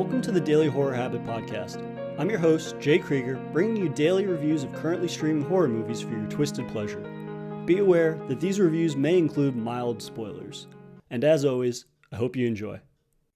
Welcome to the Daily Horror Habit Podcast. I'm your host, Jay Krieger, bringing you daily reviews of currently streaming horror movies for your twisted pleasure. Be aware that these reviews may include mild spoilers. And as always, I hope you enjoy.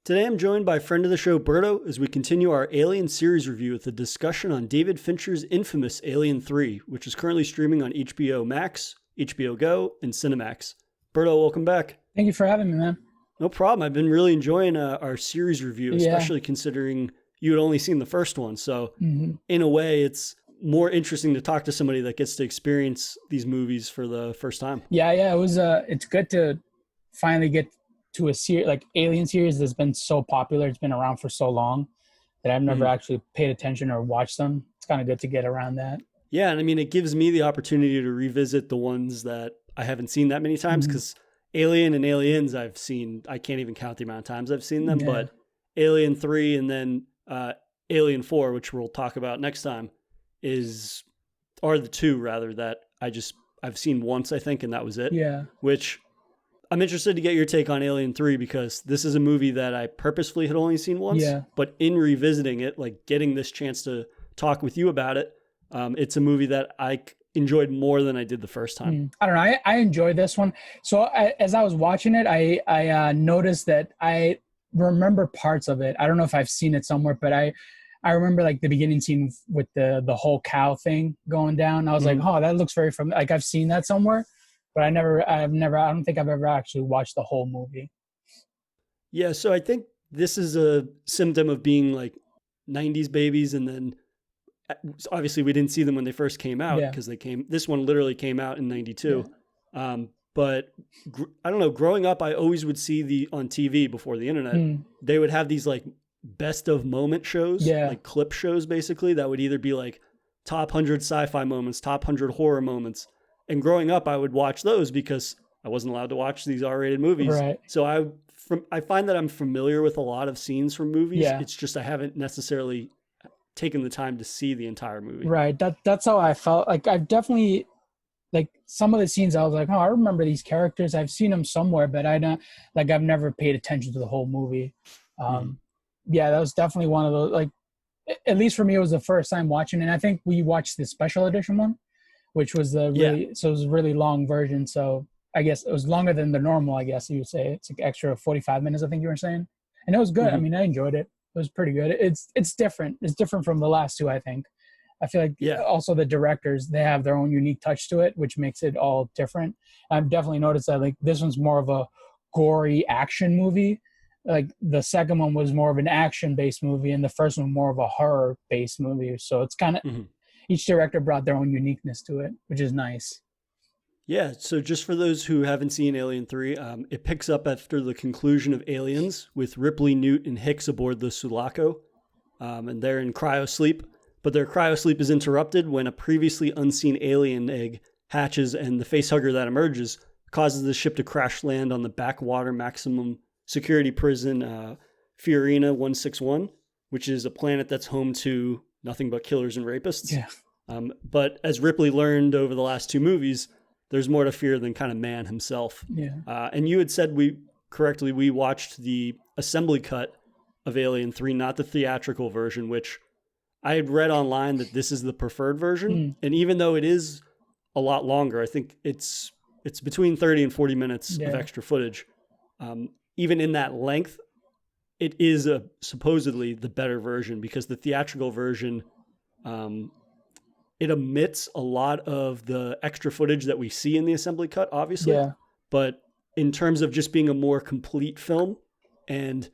Today I'm joined by friend of the show, Berto, as we continue our Alien series review with a discussion on David Fincher's infamous Alien 3, which is currently streaming on HBO Max, HBO Go, and Cinemax. Berto, welcome back. Thank you for having me, man. No problem. I've been really enjoying our series review, especially considering you had only seen the first one. So in a way, it's more interesting to talk to somebody that gets to experience these movies for the first time. Yeah. It was. It's good to finally get to a series like Alien series that's been so popular. It's been around for so long that I've never actually paid attention or watched them. It's kind of good to get around that. Yeah, and I mean, it gives me the opportunity to revisit the ones that I haven't seen that many times because Alien and Aliens I've seen, I can't even count the amount of times I've seen them, but Alien 3 and then Alien 4, which we'll talk about next time, are the two rather that I've seen once, I think, and that was it. Yeah. Which I'm interested to get your take on Alien 3 because this is a movie that I purposefully had only seen once, but in revisiting it, like getting this chance to talk with you about it, it's a movie that I enjoyed more than I did the first time. I don't know. I enjoyed this one. So as I was watching it, I noticed that I remember parts of it. I don't know if I've seen it somewhere, but I remember like the beginning scene with the whole cow thing going down. I was like, oh, that looks very familiar. Like I've seen that somewhere, but I don't think I've ever actually watched the whole movie. Yeah. So I think this is a symptom of being like 90s babies, and then obviously we didn't see them when they first came out because this one literally came out in 92. But I don't know, growing up, I always would see on TV before the internet, they would have these like best of moment shows, like clip shows basically, that would either be like top 100 sci-fi moments, top 100 horror moments. And growing up, I would watch those because I wasn't allowed to watch these R-rated movies. Right. So I find that I'm familiar with a lot of scenes from movies. It's just I haven't necessarily taken the time to see the entire movie. Right. That's how I felt. Like I've definitely, like some of the scenes I was like, oh, I remember these characters. I've seen them somewhere, but I've never paid attention to the whole movie. Yeah, that was definitely one of those, like, at least for me, it was the first time watching it. And I think we watched the special edition one, which was so it was a really long version. So I guess it was longer than the normal, I guess you would say. It's like extra 45 minutes, I think you were saying. And it was good. I mean, I enjoyed it. It was pretty good. It's different. It's different from the last two, I think. I feel like also the directors, they have their own unique touch to it, which makes it all different. I've definitely noticed that like this one's more of a gory action movie. Like the second one was more of an action-based movie, and the first one more of a horror-based movie. So it's kind of each director brought their own uniqueness to it, which is nice. Yeah, so just for those who haven't seen Alien 3, it picks up after the conclusion of Aliens with Ripley, Newt, and Hicks aboard the Sulaco, and they're in cryosleep. But their cryosleep is interrupted when a previously unseen alien egg hatches, and the facehugger that emerges causes the ship to crash land on the backwater maximum security prison Fiorina 161, which is a planet that's home to nothing but killers and rapists. Yeah. But as Ripley learned over the last two movies, there's more to fear than kind of man himself. Yeah. And you had said we watched the assembly cut of Alien 3, not the theatrical version, which I had read online that this is the preferred version. And even though it is a lot longer, I think it's between 30 and 40 minutes of extra footage. Even in that length, it is supposedly the better version because the theatrical version, it omits a lot of the extra footage that we see in the assembly cut, obviously. Yeah. But in terms of just being a more complete film and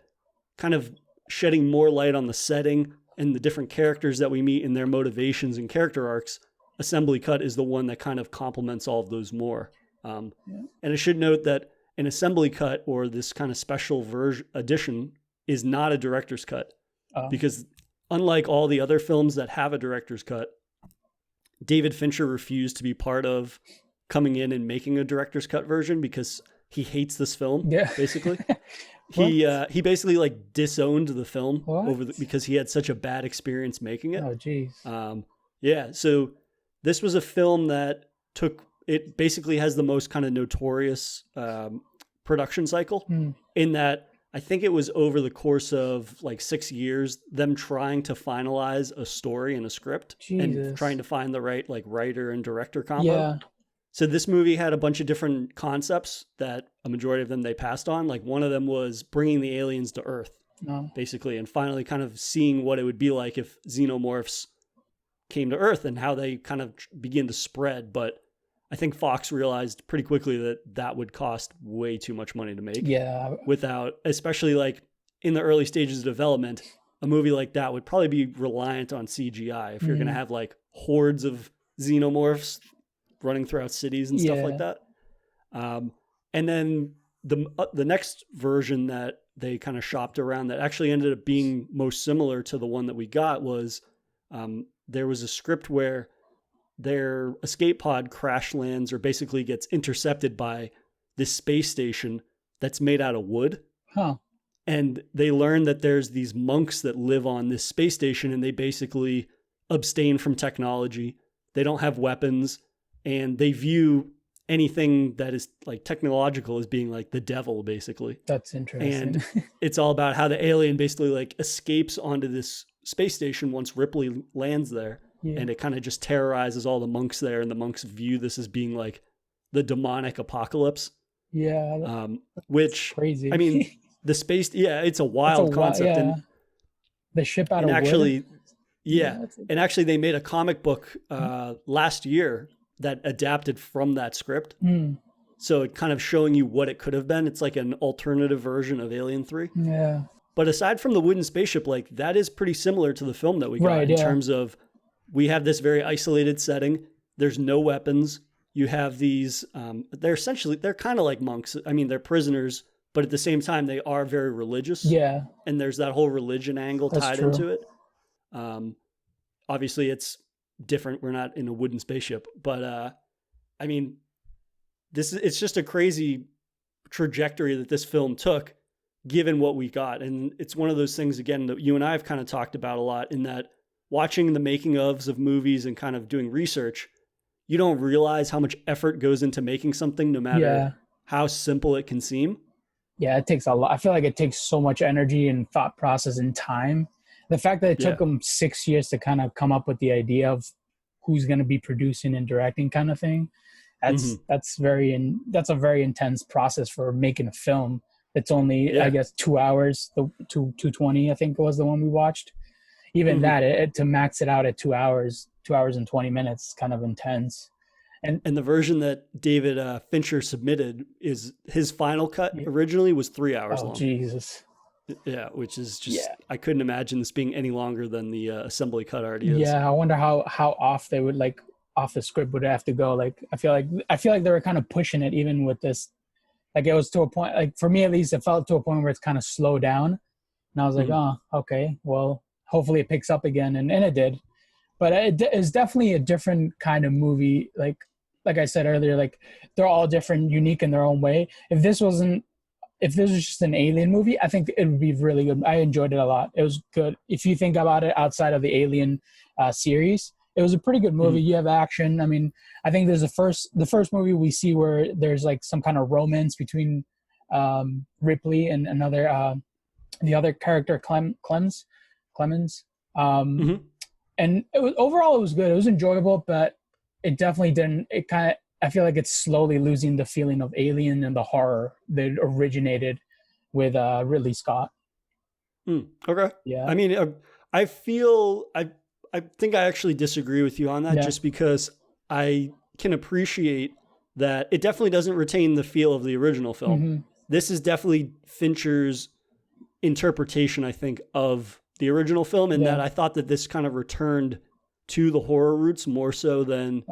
kind of shedding more light on the setting and the different characters that we meet and their motivations and character arcs, assembly cut is the one that kind of complements all of those more. And I should note that an assembly cut or this kind of special edition is not a director's cut because unlike all the other films that have a director's cut, David Fincher refused to be part of coming in and making a director's cut version because he hates this film, basically. He basically like disowned the film because he had such a bad experience making it. Oh, geez. So this was a film that it basically has the most kind of notorious production cycle in that I think it was over the course of like 6 years, them trying to finalize a story and a script and trying to find the right like writer and director combo. Yeah. So this movie had a bunch of different concepts that a majority of them they passed on. Like one of them was bringing the aliens to Earth, basically, and finally kind of seeing what it would be like if xenomorphs came to Earth and how they kind of begin to spread. But I think Fox realized pretty quickly that that would cost way too much money to make. Yeah. Without, especially like in the early stages of development, a movie like that would probably be reliant on CGI if you're going to have like hordes of xenomorphs running throughout cities and stuff like that. And then the next version that they kind of shopped around that actually ended up being most similar to the one that we got was there was a script where their escape pod crash lands or basically gets intercepted by this space station that's made out of wood. And they learn that there's these monks that live on this space station and they basically abstain from technology. They don't have weapons and they view anything that is like technological as being like the devil, basically. That's interesting. And it's all about how the alien basically like escapes onto this space station once Ripley lands there. And it kind of just terrorizes all the monks there, and the monks view this as being like the demonic apocalypse. Yeah. Which crazy. I mean, the space, it's a wild concept. And the ship out of actually, wood? And actually they made a comic book last year that adapted from that script. So it kind of showing you what it could have been. It's like an alternative version of Alien 3. Yeah. But aside from the wooden spaceship, like that is pretty similar to the film that we got in terms of we have this very isolated setting. There's no weapons. You have these, they're kind of like monks. I mean, they're prisoners, but at the same time, they are very religious. Yeah. And there's that whole religion angle tied into it. Obviously it's different. We're not in a wooden spaceship, but I mean, it's just a crazy trajectory that this film took given what we got. And it's one of those things, again, that you and I have kind of talked about a lot in that watching the making ofs of movies and kind of doing research, you don't realize how much effort goes into making something no matter how simple it can seem. Yeah, it takes a lot. I feel like it takes so much energy and thought process and time. The fact that it took them 6 years to kind of come up with the idea of who's going to be producing and directing kind of thing. That's a very intense process for making a film. It's only, I guess, 2 hours, the 220, I think was the one we watched. Even that, to max it out at 2 hours, 2 hours and 20 minutes, is kind of intense. And the version that David Fincher submitted is his final cut originally was 3 hours long. Oh, Jesus. Yeah, which is just, I couldn't imagine this being any longer than the assembly cut already is. Yeah, I wonder how off they would off the script would have to go. Like, I feel like they were kind of pushing it even with this. Like it was to a point, like for me at least, it felt to a point where it's kind of slowed down. And I was like, oh, okay, well, hopefully it picks up again. And it did. But it is definitely a different kind of movie. Like I said earlier, like they're all different, unique in their own way. If this was just an alien movie, I think it would be really good. I enjoyed it a lot. It was good. If you think about it outside of the Alien series, it was a pretty good movie. You have action. I mean, I think there's the first movie we see where there's like some kind of romance between Ripley and the other character, Clemens. And overall it was good. It was enjoyable, but it definitely didn't. I feel like it's slowly losing the feeling of Alien and the horror that originated with Ridley Scott. Okay. Yeah. I mean, I think I actually disagree with you on that, just because I can appreciate that it definitely doesn't retain the feel of the original film. This is definitely Fincher's interpretation, I think, of the original film, in that I thought that this kind of returned to the horror roots more so than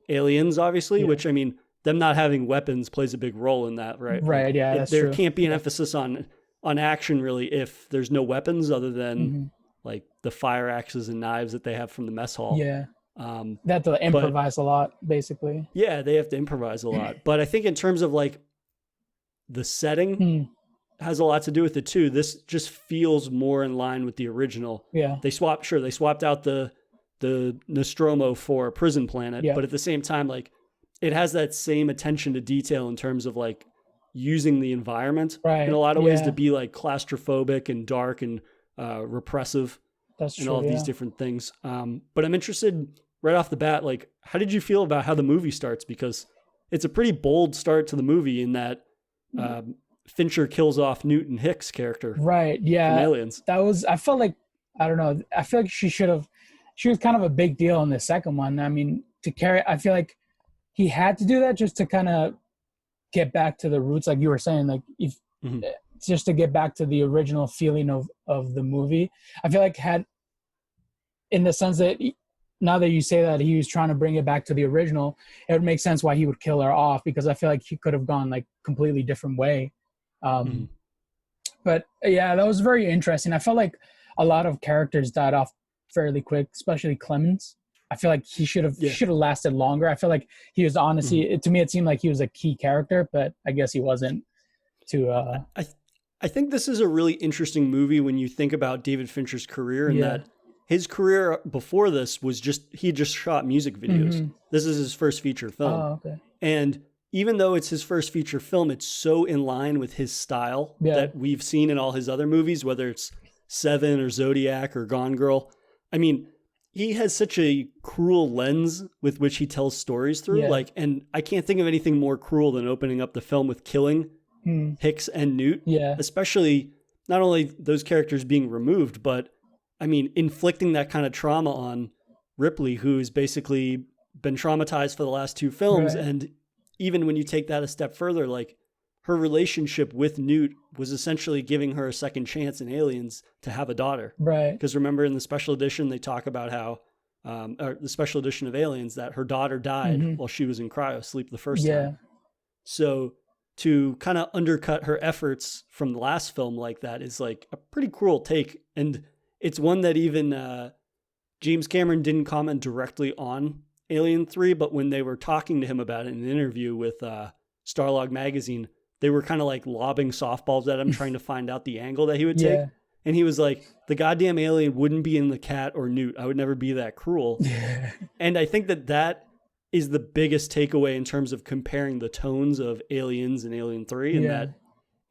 Aliens, obviously, which, I mean, them not having weapons plays a big role in that, right? Right, yeah, that's there true. Can't be an emphasis on action, really, if there's no weapons other than like the fire axes and knives that they have from the mess hall. Yeah. They have to improvise a lot, basically. Yeah, they have to improvise a lot. But I think in terms of like the setting has a lot to do with it too. This just feels more in line with the original. Yeah. They swapped out the Nostromo for a prison planet, but at the same time, like it has that same attention to detail in terms of like using the environment in a lot of ways to be like claustrophobic and dark and repressive. That's true, and all of these different things. But I'm interested right off the bat, like, how did you feel about how the movie starts? Because it's a pretty bold start to the movie in that Fincher kills off Newton Hicks' character. Right. Yeah. From Aliens. I felt like, I don't know. I feel like she was kind of a big deal in the second one. I mean, I feel like he had to do that just to kind of get back to the roots. Like you were saying, like just to get back to the original feeling of the movie. I feel like in the sense that now that you say that he was trying to bring it back to the original, it would make sense why he would kill her off, because I feel like he could have gone like completely different way. But yeah, that was very interesting. I felt like a lot of characters died off fairly quick, especially Clemens. I feel like he should have lasted longer. I feel like he was honestly, to me, it seemed like he was a key character, but I guess he wasn't. I think this is a really interesting movie when you think about David Fincher's career, and that his career before this was he just shot music videos. This is his first feature film. Oh, okay. And even though it's his first feature film, it's so in line with his style that we've seen in all his other movies, whether it's Seven or Zodiac or Gone Girl. I mean, he has such a cruel lens with which he tells stories through. And I can't think of anything more cruel than opening up the film with killing Hicks and Newt. Especially not only those characters being removed, but I mean, inflicting that kind of trauma on Ripley, who's basically been traumatized for the last two films. And even when you take that a step further, like her relationship with Newt was essentially giving her a second chance in Aliens to have a daughter. Right. Because remember in the special edition, they talk about how, or the special edition of Aliens, that her daughter died while she was in cryo sleep the first time. So to kind of undercut her efforts from the last film like that is like a pretty cruel take. And it's one that even James Cameron didn't comment directly on Alien 3, but when they were talking to him about it in an interview with Starlog Magazine, they were kind of like lobbing softballs at him, trying to find out the angle that he would take. And he was like, the goddamn alien wouldn't be in the cat or Newt. I would never be that cruel. And I think that is the biggest takeaway in terms of comparing the tones of Aliens and Alien 3, and that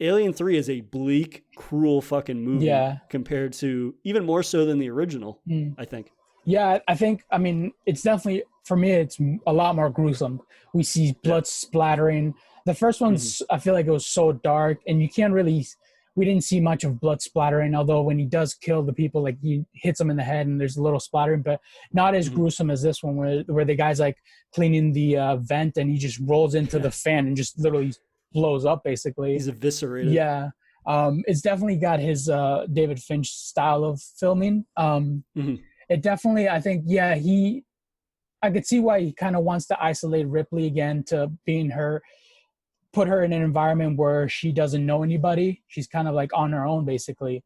Alien 3 is a bleak, cruel fucking movie compared to even more so than the original, I think. Yeah, I mean, it's definitely, for me, it's a lot more gruesome. We see blood splattering. The first one's, I feel like it was so dark, and we didn't see much of blood splattering, although when he does kill the people, like he hits them in the head and there's a little splattering, but not as gruesome as this one where the guy's like cleaning the vent and he just rolls into the fan and just literally blows up basically. He's eviscerated. Yeah. It's definitely got his David Finch style of filming. It definitely, I think, I could see why he kind of wants to isolate Ripley again to put her in an environment where she doesn't know anybody. She's kind of like on her own basically,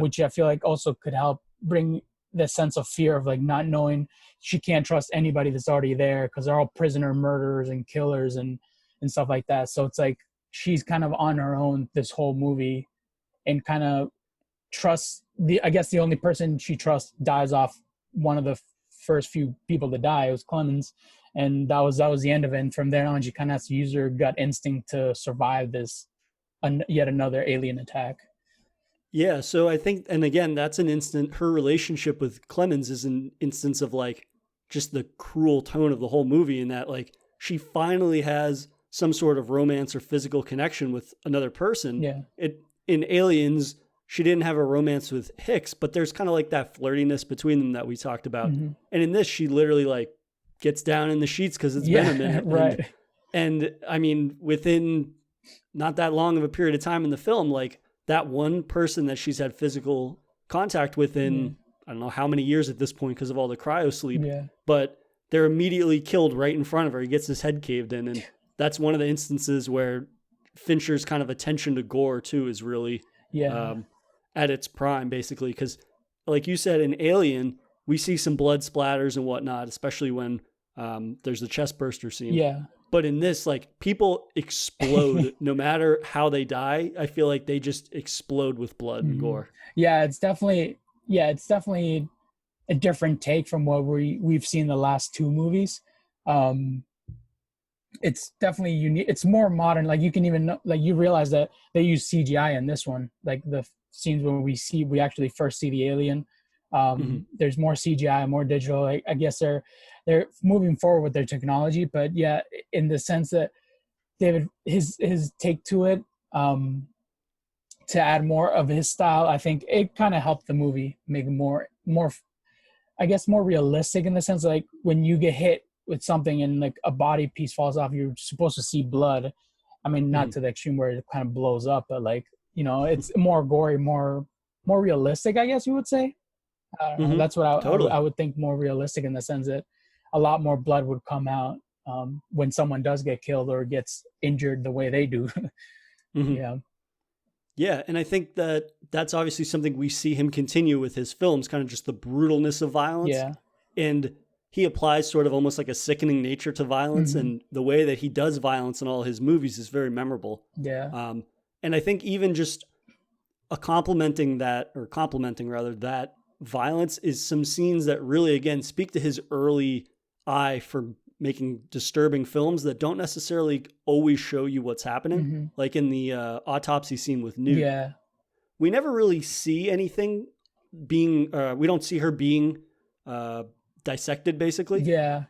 which I feel like also could help bring the sense of fear of like not knowing. She can't trust anybody that's already there because they're all prisoner murderers and killers and stuff like that. So it's like she's kind of on her own this whole movie and kind of trusts I guess the only person she trusts dies off. One of the first few people to die, it was Clemens, and that was the end of it. And from there on, she kind of has to use her gut instinct to survive this yet another alien attack. Yeah, so I think, and again, that's her relationship with Clemens is an instance of like just the cruel tone of the whole movie, in that like she finally has some sort of romance or physical connection with another person. In Aliens, she didn't have a romance with Hicks, but there's kind of like that flirtiness between them that we talked about. And in this, she literally like gets down in the sheets because it's been a minute. Right. And I mean, within not that long of a period of time in the film, like that one person that she's had physical contact with in, I don't know how many years at this point because of all the cryo sleep, but they're immediately killed right in front of her. He gets his head caved in. And that's one of the instances where Fincher's kind of attention to gore too is really at its prime, basically. Because like you said, in Alien, we see some blood splatters and whatnot, especially when there's the chest burster scene. But in this, like, people explode no matter how they die. I feel like they just explode with blood and gore. It's definitely a different take from what we've seen the last two movies. it's definitely unique. It's more modern. Like you can even like you realize that they use CGI in this one. Like the scenes when we actually first see the alien. There's more CGI, more digital. I guess they're moving forward with their technology, but yeah, in the sense that David his take to it, to add more of his style, I think it kind of helped the movie make it more I guess more realistic, in the sense like when you get hit with something and like a body piece falls off, you're supposed to see blood. I mean, not to the extreme where it kind of blows up, but like, you know, it's more gory, more realistic, I guess you would say. I don't know. That's what I would think, more realistic, in the sense that a lot more blood would come out when someone does get killed or gets injured the way they do. Yeah. Yeah, and I think that that's obviously something we see him continue with his films, kind of just the brutalness of violence. Yeah. And he applies sort of almost like a sickening nature to violence, and the way that he does violence in all his movies is very memorable. Yeah. And I think even just complimenting that violence is some scenes that really, again, speak to his early eye for making disturbing films that don't necessarily always show you what's happening. Like in the autopsy scene with Newt. Yeah. We never really see anything being, we don't see her being dissected, basically. Yeah.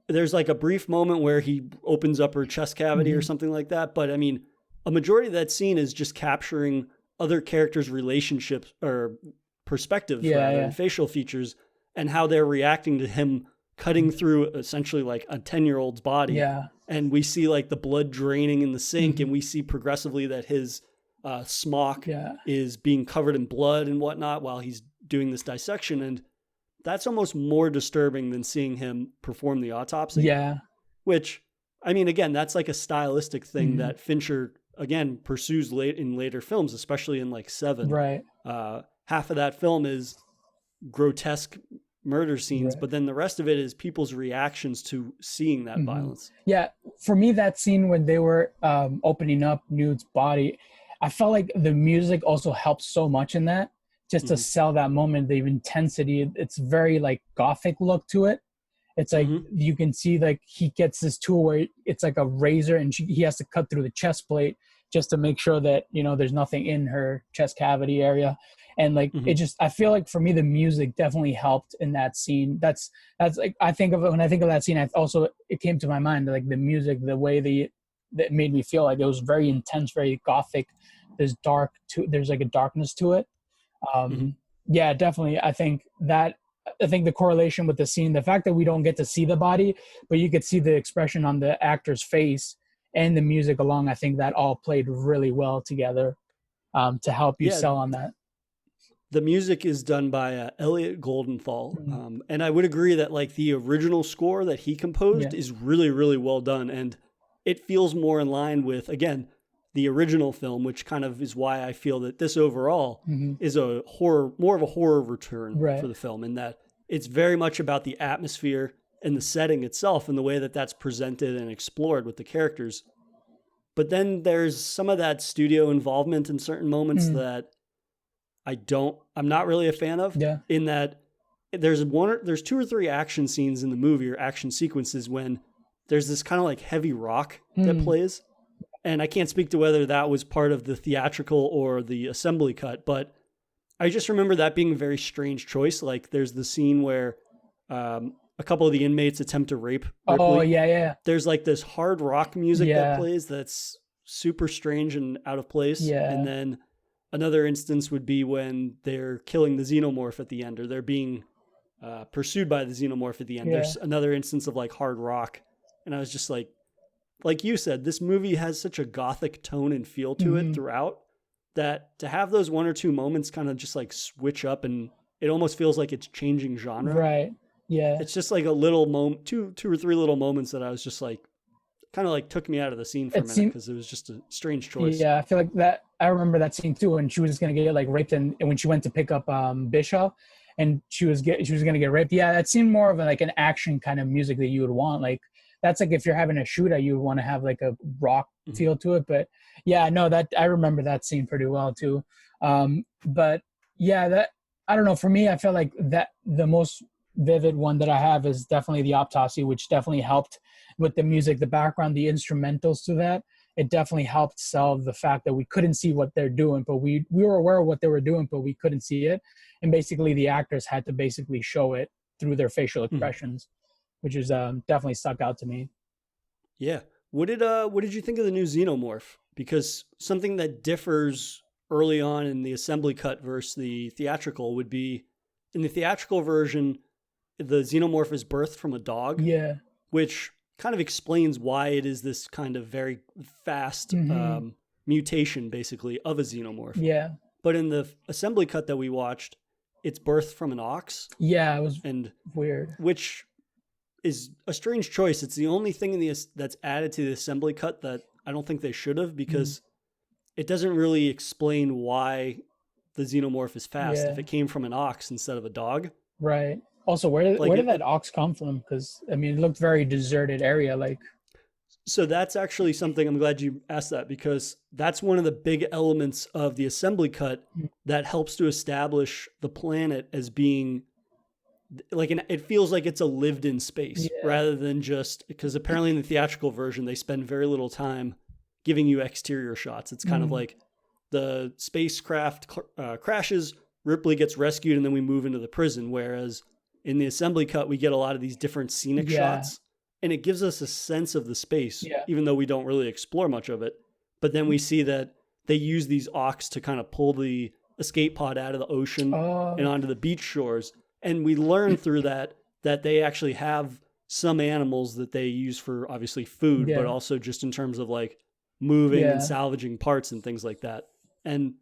There's like a brief moment where he opens up her chest cavity or something like that. But I mean, a majority of that scene is just capturing other characters' relationships or perspective and facial features, and how they're reacting to him cutting through essentially like a 10-year-old's body. Yeah. And we see like the blood draining in the sink, and we see progressively that his smock is being covered in blood and whatnot while he's doing this dissection. And that's almost more disturbing than seeing him perform the autopsy. Yeah. Which, I mean, again, that's like a stylistic thing that Fincher, again, pursues in later films, especially in like Seven. Right. Half of that film is grotesque murder scenes, but then the rest of it is people's reactions to seeing that violence. Yeah. For me, that scene when they were opening up Newt's body, I felt like the music also helped so much in that, just to sell that moment, the intensity. It's very like gothic look to it. It's like you can see like he gets this tool where it's like a razor, and he has to cut through the chest plate just to make sure that, you know, there's nothing in her chest cavity area. And like it just, I feel like for me the music definitely helped in that scene. That's like, I think of it when I think of that scene, it came to my mind like the music, the way that made me feel like it was very intense, very gothic. There's like a darkness to it. Yeah, definitely. I think the correlation with the scene, the fact that we don't get to see the body, but you could see the expression on the actor's face and the music along, I think that all played really well together to help you sell on that. The music is done by Elliot Goldenthal. And I would agree that like the original score that he composed is really, really well done. And it feels more in line with, again, the original film, which kind of is why I feel that this overall is more of a horror return for the film, in that it's very much about the atmosphere and the setting itself and the way that that's presented and explored with the characters. But then there's some of that studio involvement in certain moments that I'm not really a fan of, in that there's 2 or 3 action scenes in the movie, or action sequences, when there's this kind of like heavy rock that plays. And I can't speak to whether that was part of the theatrical or the assembly cut, but I just remember that being a very strange choice. Like there's the scene where a couple of the inmates attempt to rape Ripley. Oh, yeah. There's like this hard rock music that plays that's super strange and out of place. Yeah. And then another instance would be when they're killing the xenomorph at the end, or they're being pursued by the xenomorph at the end. There's another instance of like hard rock. And I was just like you said, this movie has such a gothic tone and feel to it throughout, that to have those 1 or 2 moments kind of just like switch up, and it almost feels like it's changing genre. Right. Yeah. It's just like a little moment, two or three little moments that I was just like, kind of like took me out of the scene for a minute, because it was just a strange choice. Yeah, I feel like that. I remember that scene too, when she was going to get like raped, and when she went to pick up Bishop, and she was going to get raped. Yeah, that seemed more of like an action kind of music that you would want. Like that's like if you're having a shootout, you would want to have like a rock feel to it. But yeah, no, that I remember that scene pretty well too. But yeah, that I don't know. For me, I felt like that the most vivid one that I have is definitely the Autopsy, which definitely helped with the music, the background, the instrumentals to that. It definitely helped sell the fact that we couldn't see what they're doing, but we were aware of what they were doing, but we couldn't see it. And basically the actors had to basically show it through their facial expressions, which is definitely stuck out to me. Yeah. What did you think of the new Xenomorph? Because something that differs early on in the assembly cut versus the theatrical would be, in the theatrical version, the Xenomorph is birthed from a dog. Yeah. Which kind of explains why it is this kind of very fast mutation, basically, of a Xenomorph. Yeah. But in the assembly cut that we watched, it's birthed from an ox. Yeah, it was weird. Which is a strange choice. It's the only thing that's added to the assembly cut that I don't think they should have, because it doesn't really explain why the Xenomorph is fast if it came from an ox instead of a dog. Right. Also, where did that ox come from? Because, I mean, it looked very deserted area. So that's actually something, I'm glad you asked that, because that's one of the big elements of the assembly cut that helps to establish the planet as being it feels like it's a lived in space rather than just, because apparently in the theatrical version, they spend very little time giving you exterior shots. It's kind of like the spacecraft crashes, Ripley gets rescued, and then we move into the prison. Whereas in the assembly cut, we get a lot of these different scenic shots, and it gives us a sense of the space, even though we don't really explore much of it. But then we see that they use these ox to kind of pull the escape pod out of the ocean and onto the beach shores. And we learn through that they actually have some animals that they use for obviously food, but also just in terms of like moving and salvaging parts and things like that. And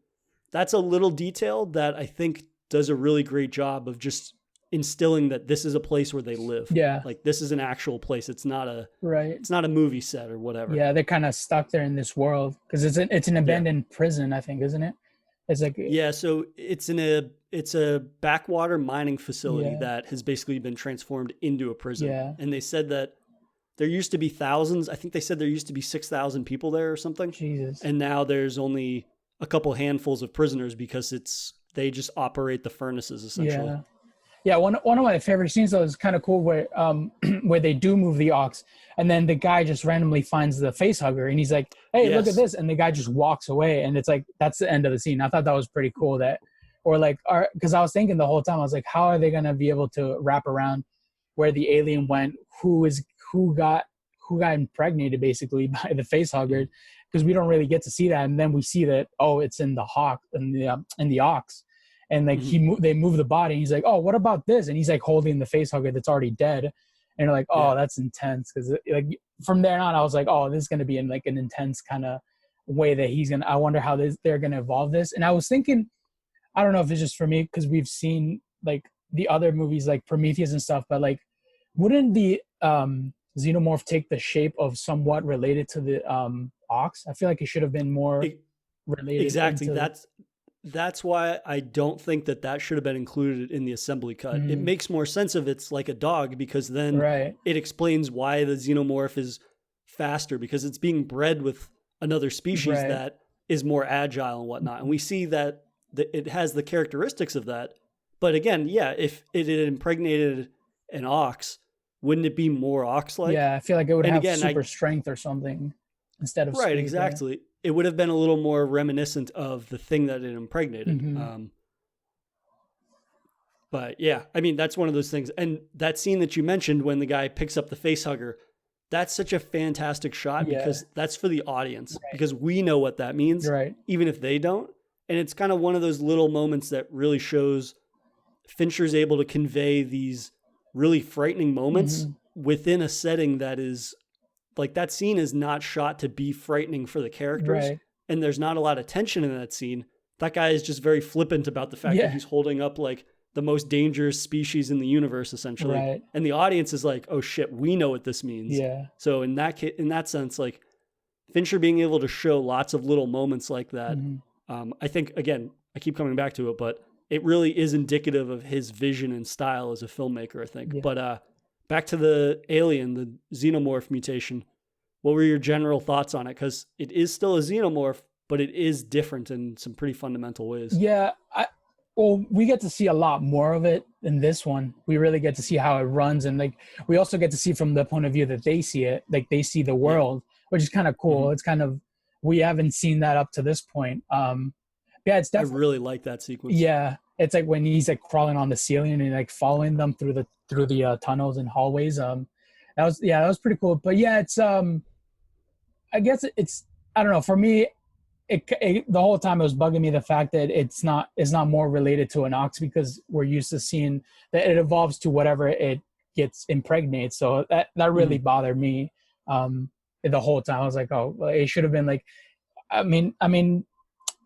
that's a little detail that I think does a really great job of just instilling that this is a place where they live. Yeah. Like this is an actual place. It's not a movie set or whatever. Yeah. They're kind of stuck there in this world because it's an abandoned prison, I think, isn't it? It's like, so it's a backwater mining facility that has basically been transformed into a prison. Yeah. And they said that there used to be thousands. I think they said there used to be 6,000 people there or something. Jesus. And now there's only a couple handfuls of prisoners because they just operate the furnaces essentially. Yeah. Yeah, one of my favorite scenes though is kind of cool where where they do move the ox, and then the guy just randomly finds the face hugger, and he's like, "Hey, look at this!" And the guy just walks away, and it's like that's the end of the scene. I thought that was pretty cool. Because I was thinking the whole time, I was like, how are they gonna be able to wrap around where the alien went? Who got impregnated basically by the face hugger? Because we don't really get to see that, and then we see that it's in the ox. And like they move the body. And he's like, "Oh, what about this?" And he's like holding the face hugger that's already dead. And you're like, "Oh, that's intense." Because like from there on, I was like, "Oh, this is gonna be in like an intense kind of way that he's gonna." I wonder how they're gonna evolve this. And I was thinking, I don't know if it's just for me because we've seen like the other movies like Prometheus and stuff, but like, wouldn't the Xenomorph take the shape of somewhat related to the ox? I feel like it should have been more related. Exactly. That's why I don't think that should have been included in the assembly cut. It makes more sense if it's like a dog, because then it explains why the Xenomorph is faster, because it's being bred with another species that is more agile and whatnot. And we see that it has the characteristics of that. But again, if it had impregnated an ox, wouldn't it be more ox-like? Yeah, I feel like it would have super strength or something instead of speed, exactly. It would have been a little more reminiscent of the thing that it impregnated. But yeah, I mean, that's one of those things. And that scene that you mentioned when the guy picks up the face hugger, that's such a fantastic shot because that's for the audience, because we know what that means, even if they don't. And it's kind of one of those little moments that really shows Fincher's able to convey these really frightening moments within a setting that is like, that scene is not shot to be frightening for the characters. And there's not a lot of tension in that scene. That guy is just very flippant about the fact that he's holding up like the most dangerous species in the universe, essentially. And the audience is like, oh shit, we know what this means. So in that sense, like Fincher being able to show lots of little moments like that, I think, again, I keep coming back to it, but it really is indicative of his vision and style as a filmmaker, I think. But back to the alien, the Xenomorph mutation. What were your general thoughts on it? Because it is still a Xenomorph, but it is different in some pretty fundamental ways. Yeah, well, we get to see a lot more of it in this one. We really get to see how it runs, and like we also get to see from the point of view that they see it, like they see the world, which is kind of cool. It's kind of, we haven't seen that up to this point. Yeah, it's definitely, I really like that sequence. Yeah, it's like when he's like crawling on the ceiling and like following them through the tunnels and hallways. That was pretty cool. But yeah, it's I guess it's, I don't know. For me, it the whole time it was bugging me the fact that it's not more related to an ox, because we're used to seeing that it evolves to whatever it gets impregnates. So that really bothered me the whole time. I was like, oh, well, it should have been like, I mean,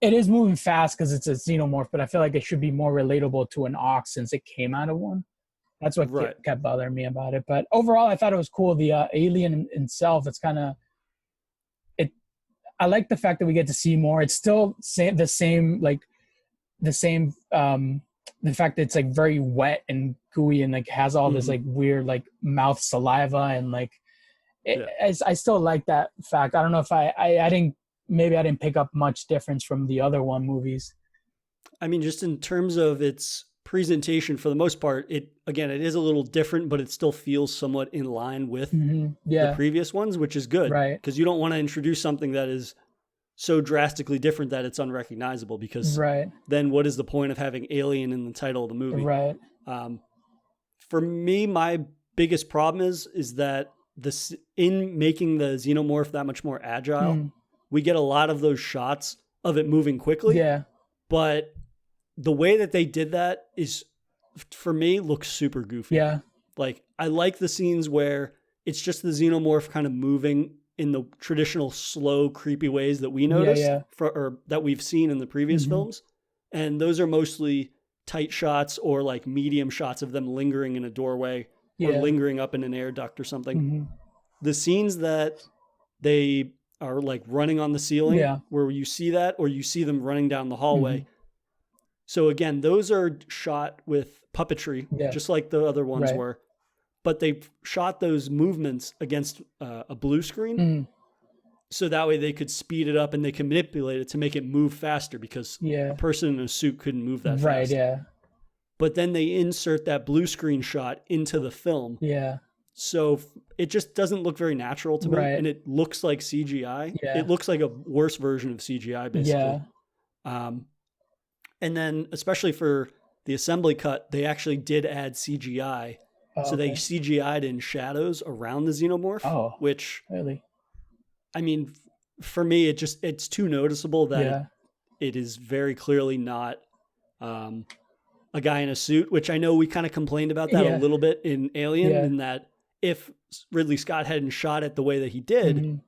it is moving fast because it's a xenomorph, but I feel like it should be more relatable to an ox since it came out of one. That's what kept bothering me about it. But overall, I thought it was cool. The alien itself, it's kind of, I like the fact that we get to see more. It's still the fact that it's like very wet and gooey and like has all this like weird like mouth saliva and like I still like that fact. I don't know if I didn't pick up much difference from the other movies. I mean, just in terms of its presentation, for the most part, it is a little different, but it still feels somewhat in line with the previous ones, which is good, right? Because you don't want to introduce something that is so drastically different that it's unrecognizable, because then what is the point of having alien in the title of the movie? Right. For me, my biggest problem is that in making the xenomorph that much more agile, we get a lot of those shots of it moving quickly. Yeah. But the way that they did that is, for me, looks super goofy. Yeah. Like, I like the scenes where it's just the xenomorph kind of moving in the traditional slow, creepy ways that we noticed or that we've seen in the previous films. And those are mostly tight shots or like medium shots of them lingering in a doorway or lingering up in an air duct or something. The scenes that they are like running on the ceiling where you see that, or you see them running down the hallway. So again, those are shot with puppetry, just like the other ones were. But they shot those movements against a blue screen. So that way they could speed it up and they can manipulate it to make it move faster, because a person in a suit couldn't move that fast. Right, yeah. But then they insert that blue screen shot into the film. Yeah. So it just doesn't look very natural to me. And it looks like CGI. Yeah. It looks like a worse version of CGI, basically. Yeah. And then, especially for the assembly cut, they actually did add CGI. So they CGI'd in shadows around the xenomorph, which, really? I mean, for me, it's too noticeable that it is very clearly not a guy in a suit, which I know we kind of complained about that a little bit in Alien, in that if Ridley Scott hadn't shot it the way that he did,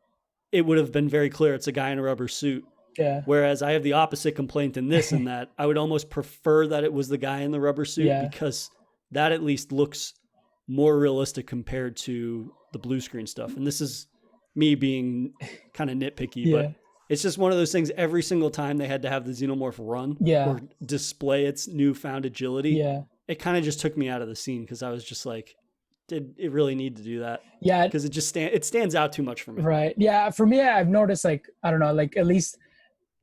it would have been very clear it's a guy in a rubber suit. Yeah. Whereas I have the opposite complaint in this, in that I would almost prefer that it was the guy in the rubber suit, because that at least looks more realistic compared to the blue screen stuff. And this is me being kind of nitpicky, but it's just one of those things. Every single time they had to have the xenomorph run or display its newfound agility, it kind of just took me out of the scene, because I was just like, did it really need to do that? Yeah. Because it stands out too much for me. Right. Yeah. For me, I've noticed, like, I don't know, like at least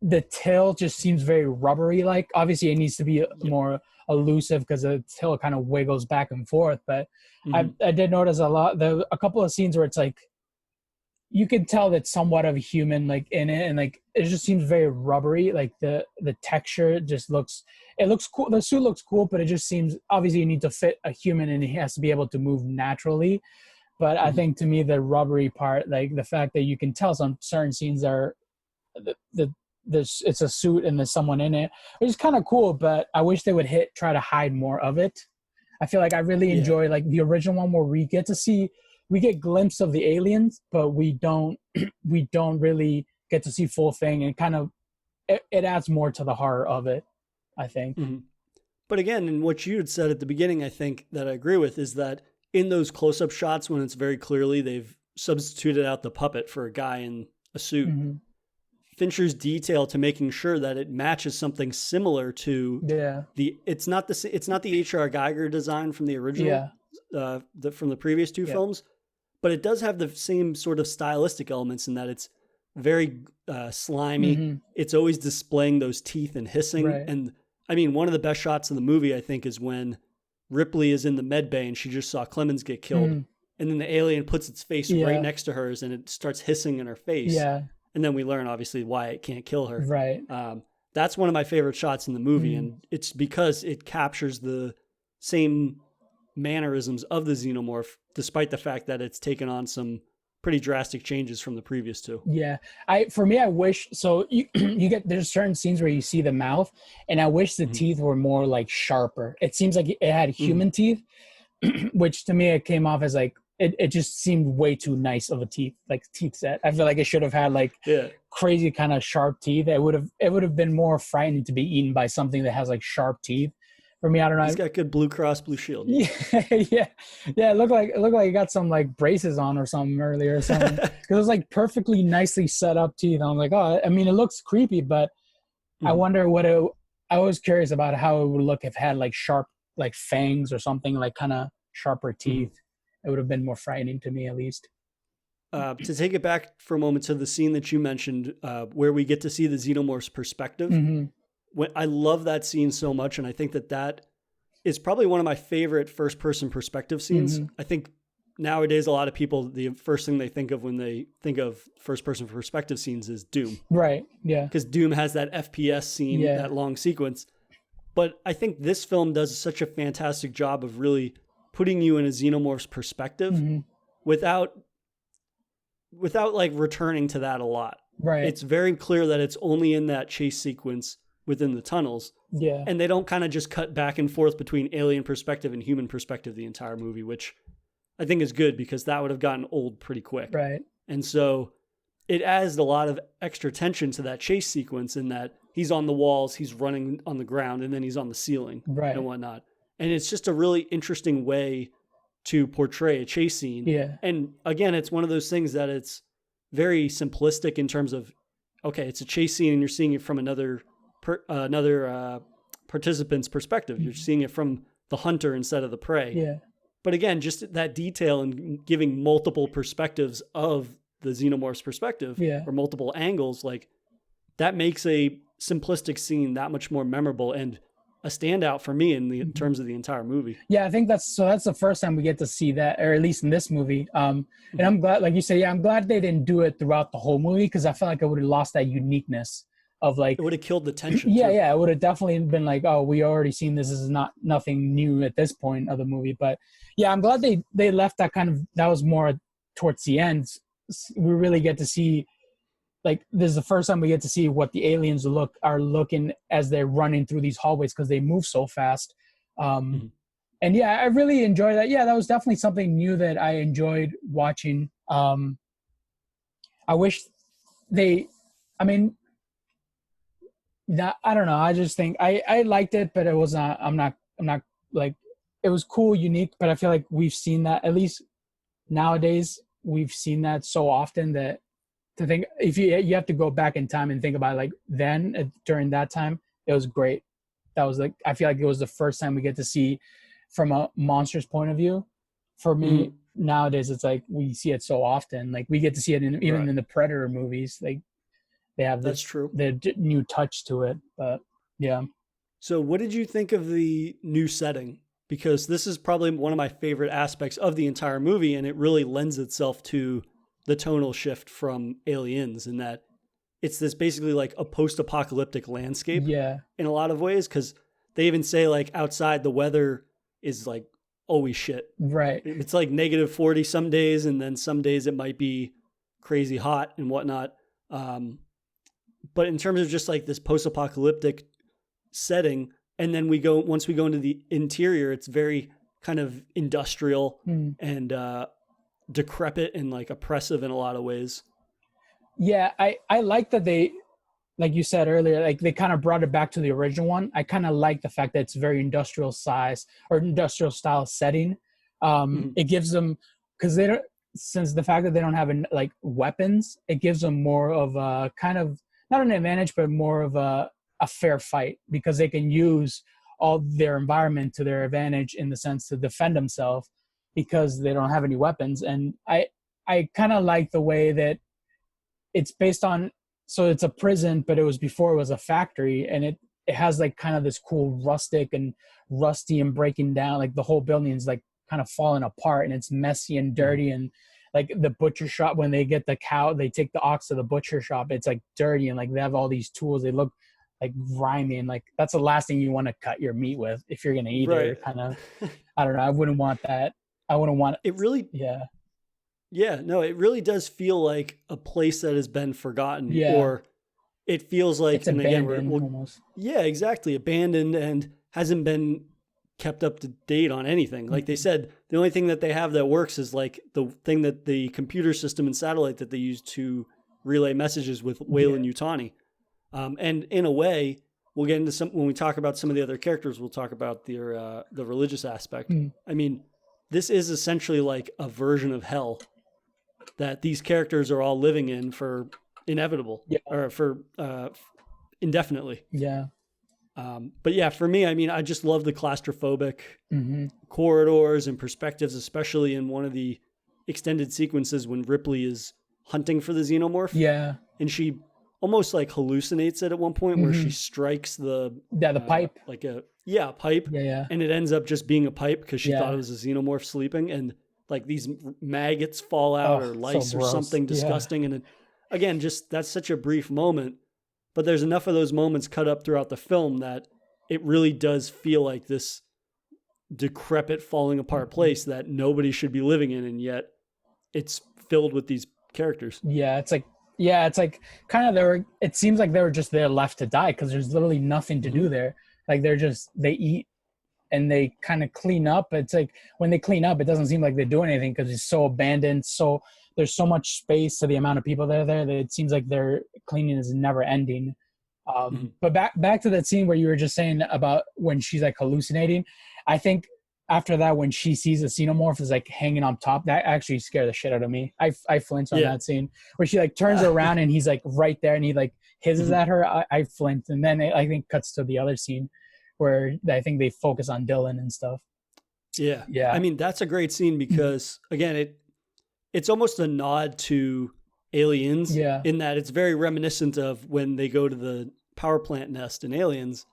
the tail just seems very rubbery. Like, obviously it needs to be more elusive because the tail kind of wiggles back and forth. But I did notice a couple of scenes where it's like, you can tell that somewhat of a human like in it, and like it just seems very rubbery. Like the texture just looks cool. The suit looks cool, but it just seems, obviously you need to fit a human and he has to be able to move naturally. But I think, to me, the rubbery part, like the fact that you can tell some certain scenes are it's a suit and there's someone in it, which is kind of cool, but I wish they would try to hide more of it. I feel like I really enjoy like the original one, where we get glimpse of the aliens, but we don't really get to see full thing, and kind of it adds more to the horror of it, I think. But again, in what you had said at the beginning, I think that I agree with, is that in those close-up shots, when it's very clearly they've substituted out the puppet for a guy in a suit, Fincher's detail to making sure that it matches something similar to it's not the H.R. Geiger design from the original, from the previous two films, but it does have the same sort of stylistic elements in that it's very slimy. It's always displaying those teeth and hissing, and I mean, one of the best shots in the movie, I think, is when Ripley is in the med bay and she just saw Clemens get killed. And then the alien puts its face right next to hers and it starts hissing in her face. Yeah. And then we learn, obviously, why it can't kill her. Right. That's one of my favorite shots in the movie. And it's because it captures the same mannerisms of the xenomorph, despite the fact that it's taken on some pretty drastic changes from the previous two. Yeah. For me, I wish, so you there's certain scenes where you see the mouth, and I wish the teeth were more like sharper. It seems like it had human teeth, which to me, it came off as like, it just seemed way too nice of a teeth set. I feel like it should have had like crazy kind of sharp teeth. It would have been more frightening to be eaten by something that has like sharp teeth. For me, I don't know. He's got good Blue Cross Blue Shield. Yeah. It looked like he got some like braces on or something earlier or something. Because it was like perfectly nicely set up teeth. I was like, oh, I mean, it looks creepy, but I wonder I was curious about how it would look if it had like sharp like fangs or something, like kind of sharper teeth. It would have been more frightening to me, at least. To take it back for a moment to the scene that you mentioned, where we get to see the xenomorph's perspective. I love that scene so much, and I think that is probably one of my favorite first-person perspective scenes. I think nowadays a lot of people, the first thing they think of when they think of first-person perspective scenes is Doom. Right, yeah. Because Doom has that FPS scene, that long sequence. But I think this film does such a fantastic job of really putting you in a xenomorph's perspective without like returning to that a lot. Right. It's very clear that it's only in that chase sequence within the tunnels. Yeah. And they don't kind of just cut back and forth between alien perspective and human perspective the entire movie, which I think is good because that would have gotten old pretty quick. Right. And so it adds a lot of extra tension to that chase sequence in that he's on the walls, he's running on the ground, and then he's on the ceiling and whatnot. And it's just a really interesting way to portray a chase scene. Yeah. And again, it's one of those things that it's very simplistic in terms of, okay, it's a chase scene and you're seeing it from another participant's perspective. You're seeing it from the hunter instead of the prey. Yeah. But again, just that detail and giving multiple perspectives of the xenomorph's perspective or multiple angles, like that makes a simplistic scene that much more memorable and a standout for me in terms of the entire movie. Yeah, I think that's the first time we get to see that, or at least in this movie. And I'm glad, like you say, I'm glad they didn't do it throughout the whole movie because I felt like I would have lost that uniqueness of like. It would have killed the tension. Yeah, it would have definitely been like, oh, we already seen this. This is nothing new at this point of the movie. But yeah, I'm glad they left that that was more towards the end. We really get to see. Like, this is the first time we get to see what the aliens are looking as they're running through these hallways because they move so fast. And yeah, I really enjoy that. Yeah, that was definitely something new that I enjoyed watching. I wish I don't know. I just think I liked it, but it was not, I'm not like, it was cool, unique, but I feel like we've seen that, at least nowadays, we've seen that so often that to think, if you have to go back in time and think about it, like then during that time, it was great. That was like, I feel like it was the first time we get to see from a monster's point of view. For me, nowadays, it's like we see it so often. Like we get to see it even in the Predator movies. Like they have this, that's true, the new touch to it. But yeah. So what did you think of the new setting? Because this is probably one of my favorite aspects of the entire movie, and it really lends itself to the tonal shift from Aliens in that it's this basically like a post-apocalyptic landscape in a lot of ways. Cause they even say like outside the weather is like always shit. Right. It's like -40 some days. And then some days it might be crazy hot and whatnot. But in terms of just like this post-apocalyptic setting, and then once we go into the interior, it's very kind of industrial and, decrepit and like oppressive in a lot of ways. Yeah, I like that they, like you said earlier, like they kind of brought it back to the original one. I kind of like the fact that it's very industrial size or industrial style setting. It gives them, because they don't, since the fact that they don't have like weapons, it gives them more of a kind of not an advantage, but more of a fair fight because they can use all their environment to their advantage in the sense to defend themselves, because they don't have any weapons. And I kind of like the way that it's based on, so it's a prison, but it was before it was a factory, and it has like kind of this cool rustic and rusty and breaking down, like the whole building is like kind of falling apart and it's messy and dirty. And like the butcher shop, when they get the cow, they take the ox to the butcher shop, it's like dirty and like they have all these tools, they look like grimy, and like that's the last thing you want to cut your meat with if you're gonna eat it. Kind of, I don't know, I wouldn't want that. I wouldn't want it. Really, yeah, no, it really does feel like a place that has been forgotten, or it feels like, it's, and again, we're almost. Yeah, exactly, abandoned and hasn't been kept up to date on anything. Like they said, the only thing that they have that works is like the thing that the computer system and satellite that they use to relay messages with Weyland-Yutani. And in a way, we'll get into some, when we talk about some of the other characters, we'll talk about the religious aspect. I mean, this is essentially like a version of hell that these characters are all living in for or for indefinitely. But yeah, for me, I mean, I just love the claustrophobic corridors and perspectives, especially in one of the extended sequences when Ripley is hunting for the xenomorph. And she almost like hallucinates it at one point where she strikes the pipe, like a pipe, and it ends up just being a pipe because she thought it was a xenomorph sleeping, and like these maggots fall out or lice or something disgusting. And again, just that's such a brief moment, but there's enough of those moments cut up throughout the film that it really does feel like this decrepit, falling apart place that nobody should be living in, and yet it's filled with these characters. It's like kind of it seems like they were just there left to die because there's literally nothing to do there. Like they eat and they kind of clean up. It's like when they clean up, it doesn't seem like they're doing anything because it's so abandoned. So there's so much space to the amount of people that are there that it seems like their cleaning is never ending. But back to that scene where you were just saying about when she's like hallucinating, I think after that, when she sees the xenomorph is like hanging on top, that actually scared the shit out of me. I flinched on that scene where she like turns around and he's like right there and he like hisses at her. I flinched, and then I think cuts to the other scene where I think they focus on Dylan and stuff. Yeah. I mean, that's a great scene because again, it's almost a nod to Aliens in that it's very reminiscent of when they go to the power plant nest in Aliens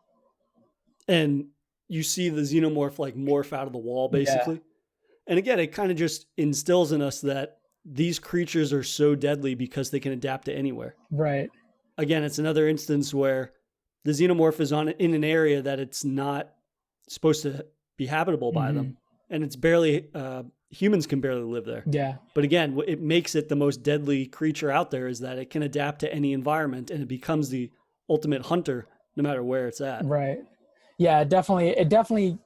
and you see the xenomorph like morph out of the wall basically. And again, it kind of just instills in us that these creatures are so deadly because they can adapt to anywhere. Right. Again, it's another instance where the xenomorph is in an area that it's not supposed to be habitable by them. And it's barely, humans can barely live there. Yeah. But again, what it makes it the most deadly creature out there is that it can adapt to any environment and it becomes the ultimate hunter no matter where it's at. Right. Yeah, it definitely,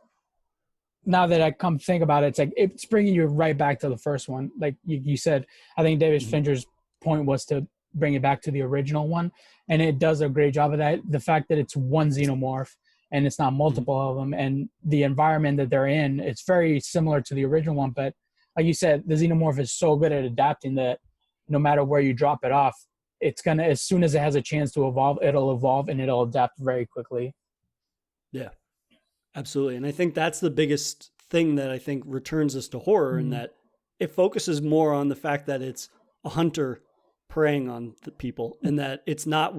now that I come think about it, it's like, it's bringing you right back to the first one. Like you said, I think David Fincher's point was to bring it back to the original one. And it does a great job of that. The fact that it's one xenomorph and it's not multiple of them, and the environment that they're in, it's very similar to the original one. But like you said, the xenomorph is so good at adapting that no matter where you drop it off, it's going to, as soon as it has a chance to evolve, it'll evolve and it'll adapt very quickly. Yeah, absolutely. And I think that's the biggest thing that I think returns us to horror, in that it focuses more on the fact that it's a hunter preying on the people and that it's not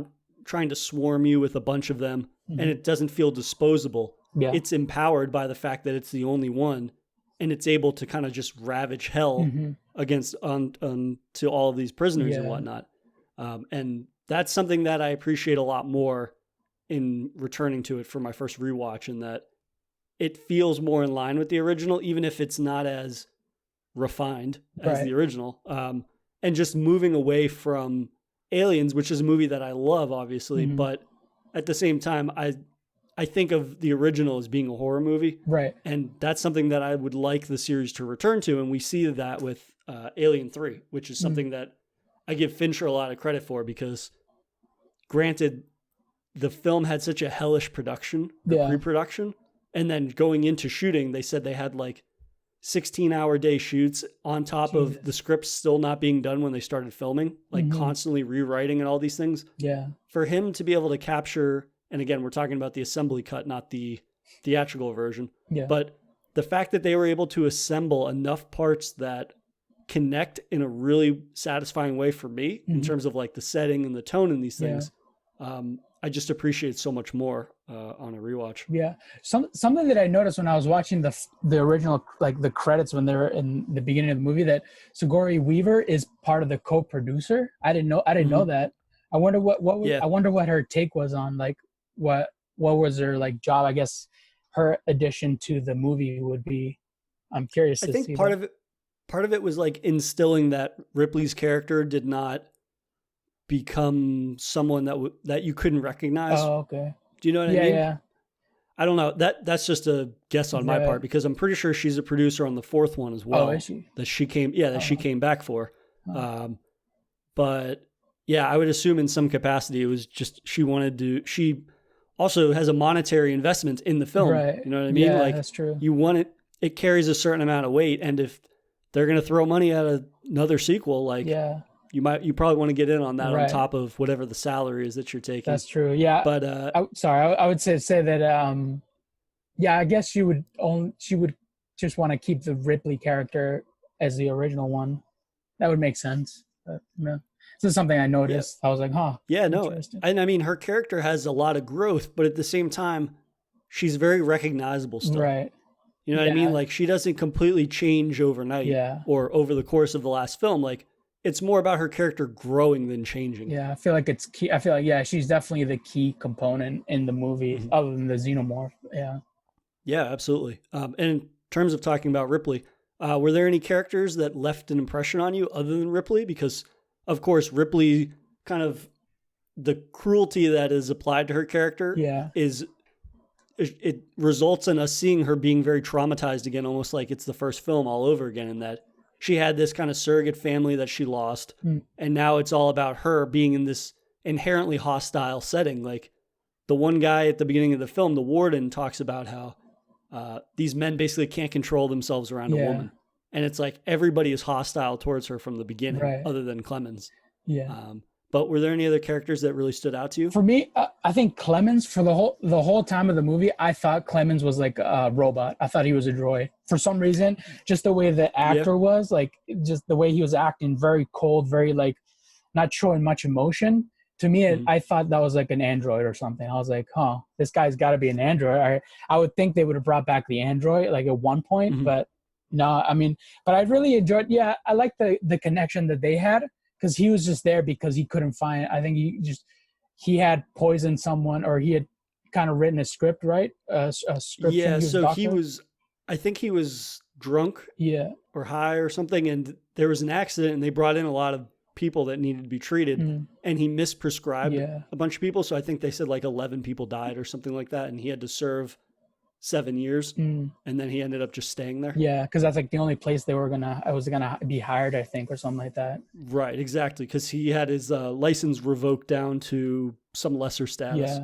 trying to swarm you with a bunch of them and it doesn't feel disposable. Yeah. It's empowered by the fact that it's the only one and it's able to kind of just ravage hell against to all of these prisoners and whatnot. And that's something that I appreciate a lot more in returning to it for my first rewatch, in that it feels more in line with the original, even if it's not as refined as the original. And just moving away from Aliens, which is a movie that I love, obviously, but at the same time, I think of the original as being a horror movie. Right. And that's something that I would like the series to return to. And we see that with Alien 3, which is something that I give Fincher a lot of credit for, because granted, the film had such a hellish production, pre-production, and then going into shooting, they said they had like 16-hour day shoots on top of the scripts still not being done when they started filming, like constantly rewriting and all these things. Yeah. For him to be able to capture, and again, we're talking about the assembly cut, not the theatrical version, but the fact that they were able to assemble enough parts that connect in a really satisfying way for me in terms of like the setting and the tone and these things. I just appreciate so much more on a rewatch. Yeah, something that I noticed when I was watching the original, like the credits when they're in the beginning of the movie, that Sigourney Weaver is part of the co-producer. I didn't know that. I wonder I wonder what her take was on, like, what was her like job. I guess her addition to the movie would be. I'm curious. I think part of it was like instilling that Ripley's character did not become someone that you couldn't recognize. Oh, okay. Do you know what I mean? Yeah. I don't know. That's just a guess on my part, because I'm pretty sure she's a producer on the fourth one as well. Oh, is she? She came back for. But yeah, I would assume in some capacity it was just she also has a monetary investment in the film. Right. You know what I mean? Yeah, like, that's true. You want it carries a certain amount of weight, and if they're going to throw money at another sequel, like, you probably want to get in on that, on top of whatever the salary is that you're taking. That's true. Yeah. But I would say that I guess she would just want to keep the Ripley character as the original one. That would make sense. But no. This is something I noticed. I was like, huh. Yeah, no. And I mean, her character has a lot of growth, but at the same time, she's very recognizable still. Right. You know what I mean? Like, she doesn't completely change overnight or over the course of the last film. Like, it's more about her character growing than changing. Yeah, I feel like it's key. I feel like, she's definitely the key component in the movie, other than the xenomorph. Yeah. Yeah, absolutely. And in terms of talking about Ripley, were there any characters that left an impression on you other than Ripley? Because, of course, Ripley, kind of the cruelty that is applied to her character it results in us seeing her being very traumatized again, almost like it's the first film all over again, in that she had this kind of surrogate family that she lost. And now it's all about her being in this inherently hostile setting. Like, the one guy at the beginning of the film, the warden, talks about how these men basically can't control themselves around a woman. And it's like everybody is hostile towards her from the beginning, other than Clemens. Yeah. But were there any other characters that really stood out to you? For me, I think Clemens, for the whole time of the movie, I thought Clemens was like a robot. I thought he was a droid. For some reason, just the way the actor was, like, just the way he was acting, very cold, very, like, not showing much emotion. To me, I thought that was like an android or something. I was like, huh, this guy's got to be an android. I would think they would have brought back the android, like, at one point, but no, I mean, but I really enjoyed, I like the connection that they had. Because he was just there because he couldn't find. I think he had poisoned someone, or he had kind of written a script, right? A script. Yeah, so I think he was drunk, or high or something, and there was an accident, and they brought in a lot of people that needed to be treated, and he misprescribed a bunch of people. So I think they said like 11 people died or something like that, and he had to serve 7 years, and then he ended up just staying there. Yeah, because that's like the only place I was gonna be hired, I think, or something like that. Right, exactly, because he had his license revoked down to some lesser status.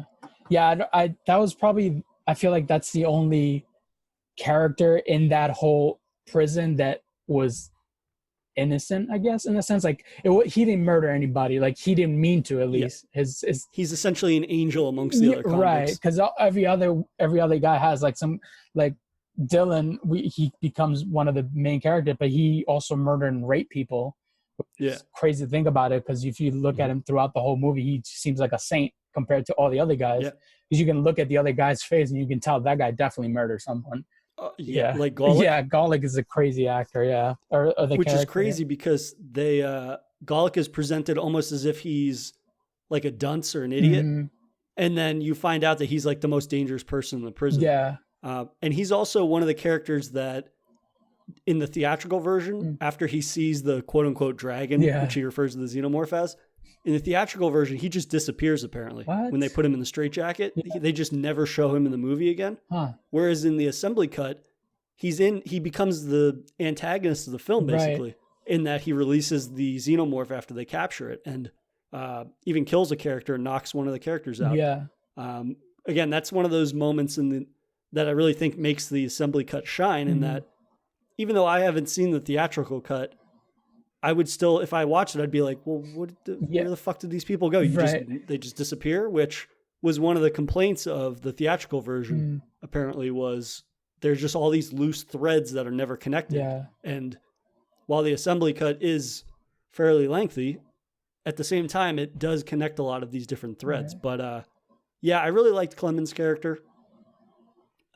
I that was probably, I feel like that's the only character in that whole prison that was innocent, I guess, in a sense. Like, he didn't murder anybody. Like, he didn't mean to, at least. He's essentially an angel amongst the other convicts. Right, because every other guy has, like, some, like, Dylan, he becomes one of the main characters, but he also murdered and raped people. It's crazy to think about it, because if you look at him throughout the whole movie, he seems like a saint compared to all the other guys. Because you can look at the other guy's face and you can tell that guy definitely murdered someone. Like Golic. Yeah, Golic is a crazy actor. Which is crazy because they Golic is presented almost as if he's like a dunce or an idiot, and then you find out that he's like the most dangerous person in the prison. And he's also one of the characters that, in the theatrical version, after he sees the quote unquote dragon, which he refers to the xenomorph as, in the theatrical version, he just disappears, apparently. When they put him in the straitjacket, they just never show him in the movie again. Whereas in the assembly cut, he becomes the antagonist of the film, basically, in that he releases the xenomorph after they capture it, and even kills a character and knocks one of the characters out. Again, that's one of those moments that I really think makes the assembly cut shine, in that even though I haven't seen the theatrical cut, I would still, if I watched it, I'd be like, well, where the fuck did these people go? They just disappear, which was one of the complaints of the theatrical version, apparently, was there's just all these loose threads that are never connected. And while the assembly cut is fairly lengthy, at the same time, it does connect a lot of these different threads. But Yeah, I really liked Clement's character.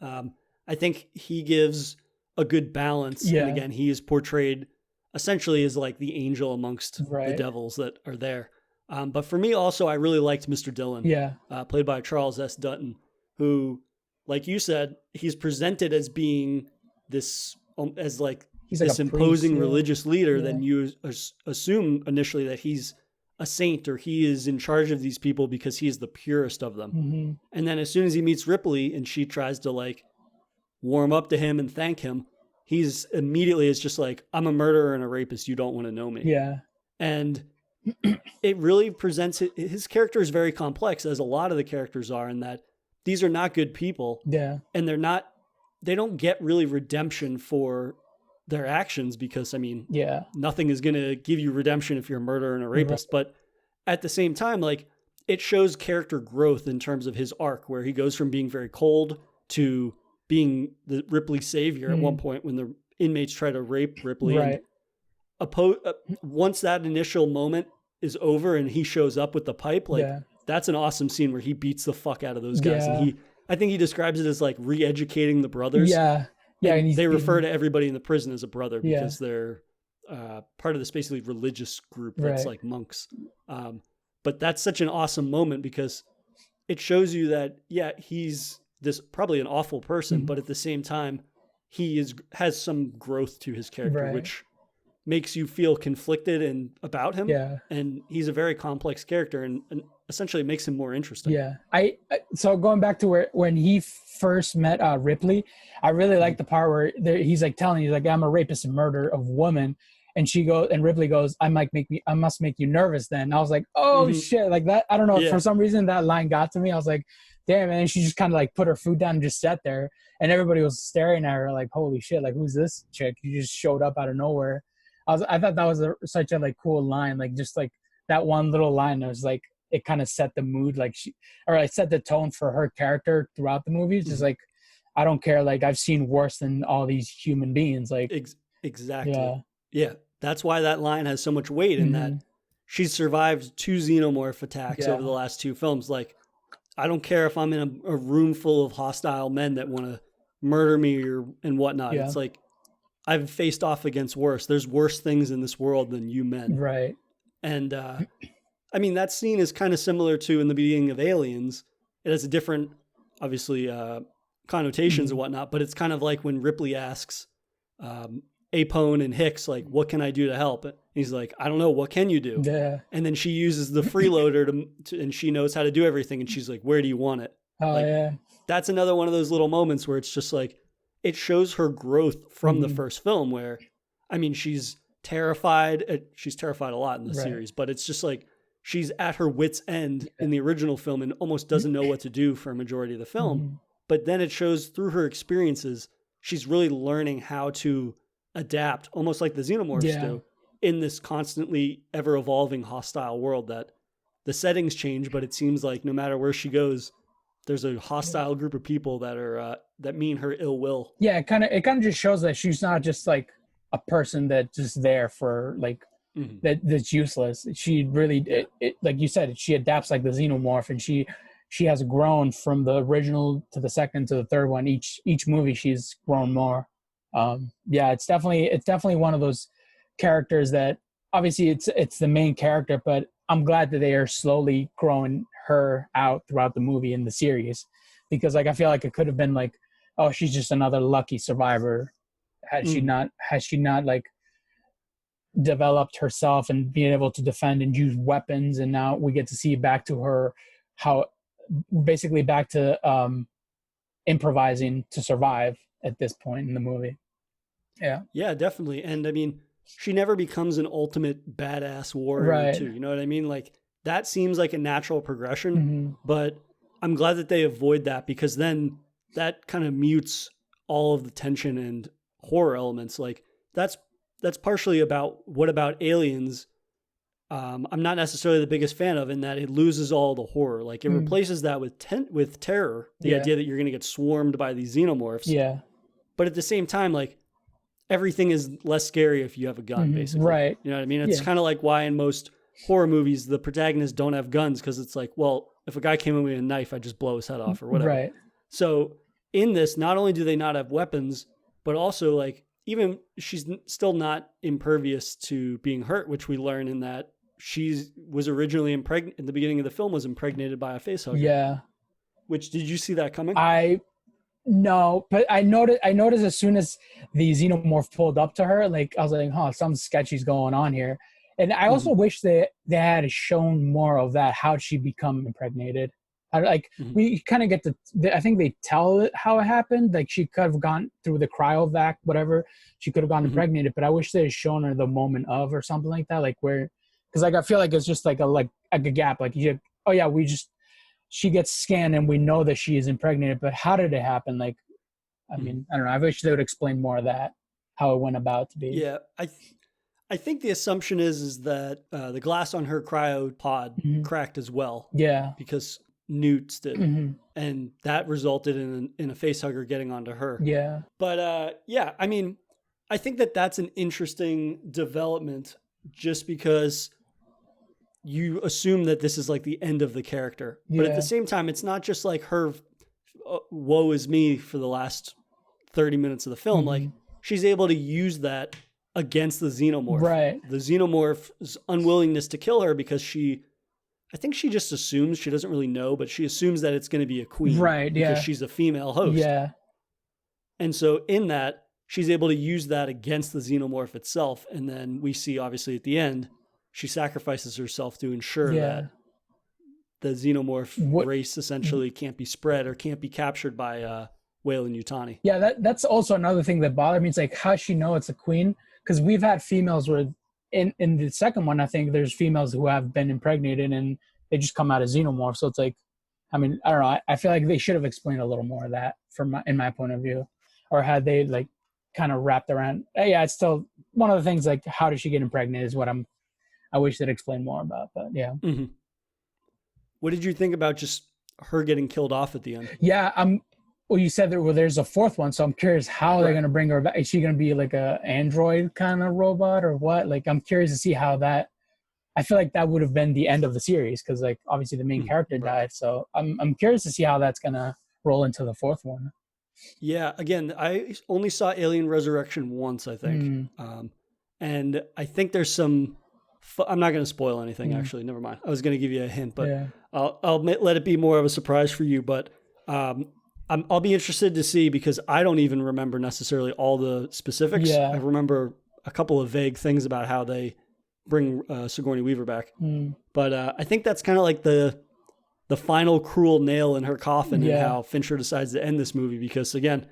I think he gives a good balance. Yeah. And again, he is portrayed essentially as like the angel amongst Right. the devils that are there. But for me also, I really liked Mr. Dillon, Yeah. Played by Charles S. Dutton, who, like you said, he's presented as being this, as like He's this like a imposing priest, religious leader. Yeah. Then you assume initially that he's a saint or he is in charge of these people because he is the purest of them. Mm-hmm. And then as soon as he meets Ripley and she tries to like warm up to him and thank him, he's immediately is just like, I'm a murderer and a rapist. You don't want to know me. Yeah. And it really presents it. His character is very complex, as a lot of the characters are, in that these are not good people. Yeah. And they don't get really redemption for their actions because, I mean, Yeah. nothing is going to give you redemption if you're a murderer and a rapist. Right. But at the same time, like, it shows character growth in terms of his arc, where he goes from being very cold to being the Ripley savior at one point when the inmates try to rape Ripley. Right. And once that initial moment is over and he shows up with the pipe, like, that's an awesome scene where he beats the fuck out of those guys. Yeah. And I think he describes it as like re-educating the brothers. Yeah. Yeah. And they refer to everybody in the prison as a brother because they're part of this basically religious group that's like monks. But that's such an awesome moment because it shows you that, yeah, he's this probably an awful person, but at the same time, he has some growth to his character, which makes you feel conflicted and about him. Yeah. And he's a very complex character and essentially makes him more interesting. Yeah. So going back to when he first met Ripley, I really like the part where he's like telling you, like, I'm a rapist and murderer of women. And Ripley goes, I must make you nervous then. And I was like, oh shit, like that. I don't know. For some reason that line got to me. I was like, damn. And she just kind of like put her food down and just sat there. And everybody was staring at her like, holy shit, like, who's this chick? You just showed up out of nowhere. I thought that was such a like cool line. Like, just like that one little line, it was like, it kind of set the mood, like set the tone for her character throughout the movie. It's just like, I don't care. Like, I've seen worse than all these human beings. Like, exactly. Yeah. That's why that line has so much weight in that she's survived 2 xenomorph attacks over the last 2 films. Like, I don't care if I'm in a room full of hostile men that want to murder me and whatnot. It's like, I've faced off against worse. There's worse things in this world than you men. Right. And, I mean, that scene is kind of similar to in the beginning of Aliens. It has a different, obviously, connotations and whatnot, but it's kind of like when Ripley asks Apone and Hicks, like, what can I do to help? And he's like, I don't know. What can you do? Yeah. And then she uses the freeloader and she knows how to do everything. And she's like, where do you want it? Oh, like, yeah. That's another one of those little moments where it's just like, it shows her growth from the first film where, I mean, she's terrified. She's terrified a lot in the series, but it's just like, she's at her wit's end in the original film and almost doesn't know what to do for a majority of the film. But then it shows through her experiences, she's really learning how to adapt, almost like the xenomorphs do, in this constantly ever evolving hostile world that the settings change, but it seems like no matter where she goes, there's a hostile group of people that are that mean her ill will. Yeah, it kind of just shows that she's not just like a person that's just there for like that's useless. She really, like you said, she adapts like the xenomorph, and she has grown from the original to the second to the third one. Each movie, she's grown more. It's definitely one of those characters that obviously it's the main character, but I'm glad that they are slowly growing her out throughout the movie and the series, because like I feel like it could have been like, oh, she's just another lucky survivor had she not like developed herself and being able to defend and use weapons. And now we get to see back to her basically back to improvising to survive at this point in the movie. Yeah, definitely. And I mean, she never becomes an ultimate badass warrior too. You know what I mean? Like, that seems like a natural progression, but I'm glad that they avoid that, because then that kind of mutes all of the tension and horror elements. Like, that's partially about what about Aliens I'm not necessarily the biggest fan of, in that it loses all the horror. Like, it replaces that with terror, the idea that you're going to get swarmed by these xenomorphs. Yeah. But at the same time, like, everything is less scary if you have a gun, basically. Right. You know what I mean? It's kind of like why in most horror movies the protagonists don't have guns, because it's like, well, if a guy came in with a knife, I'd just blow his head off or whatever. Right. So in this, not only do they not have weapons, but also like even she's still not impervious to being hurt, which we learn in that she was originally in the beginning of the film was impregnated by a facehugger. Yeah. Which, did you see that coming? No, but I noticed as soon as the xenomorph pulled up to her, like I was like, something sketchy's going on here. And I also wish they had shown more of that. How'd she become impregnated? We kind of get I think they tell it how it happened. Like she could have gone through the cryovac, whatever. She could have gotten impregnated, but I wish they had shown her the moment of or something like that. Like where, because like I feel like it's just like a gap. Like she gets scanned and we know that she is impregnated, but how did it happen? Like, I mean, I don't know. I wish they would explain more of that, how it went about to be. Yeah, I think the assumption is that the glass on her cryopod cracked as well. Yeah, because Newt's did, and that resulted in a facehugger getting onto her. Yeah, but yeah, I mean, I think that's an interesting development, just because you assume that this is like the end of the character, but at the same time, it's not just like her woe is me for the last 30 minutes of the film. Like she's able to use that against the xenomorph. Right. The xenomorph's unwillingness to kill her because I think she just assumes, she doesn't really know, but she assumes that it's going to be a queen. Right. Because she's a female host. Yeah. And so in that, she's able to use that against the xenomorph itself. And then we see, obviously, at the end, she sacrifices herself to ensure that the xenomorph race essentially can't be spread or can't be captured by Weyland-Yutani. Yeah, that's also another thing that bothered me. It's like, how does she know it's a queen? Because we've had females where in the second one, I think there's females who have been impregnated and they just come out as xenomorphs. So it's like, I mean, I don't know. I feel like they should have explained a little more of that in my point of view, or had they like kind of wrapped around. Yeah, it's still one of the things, like, how did she get impregnated is what I wish they'd explain more about, but yeah. Mm-hmm. What did you think about just her getting killed off at the end? Yeah, well, you said there's a fourth one, so I'm curious how they're going to bring her back. Is she going to be like a android kind of robot or what? Like, I'm curious to see how that. I feel like that would have been the end of the series because, like, obviously the main character died. So I'm curious to see how that's going to roll into the fourth one. Yeah, again, I only saw Alien Resurrection once, I think, and I think there's some. I'm not going to spoil anything, actually. Never mind. I was going to give you a hint, but I'll let it be more of a surprise for you. But I'll be interested to see, because I don't even remember necessarily all the specifics. Yeah. I remember a couple of vague things about how they bring Sigourney Weaver back. But I think that's kind of like the final cruel nail in her coffin and how Fincher decides to end this movie. Because, again,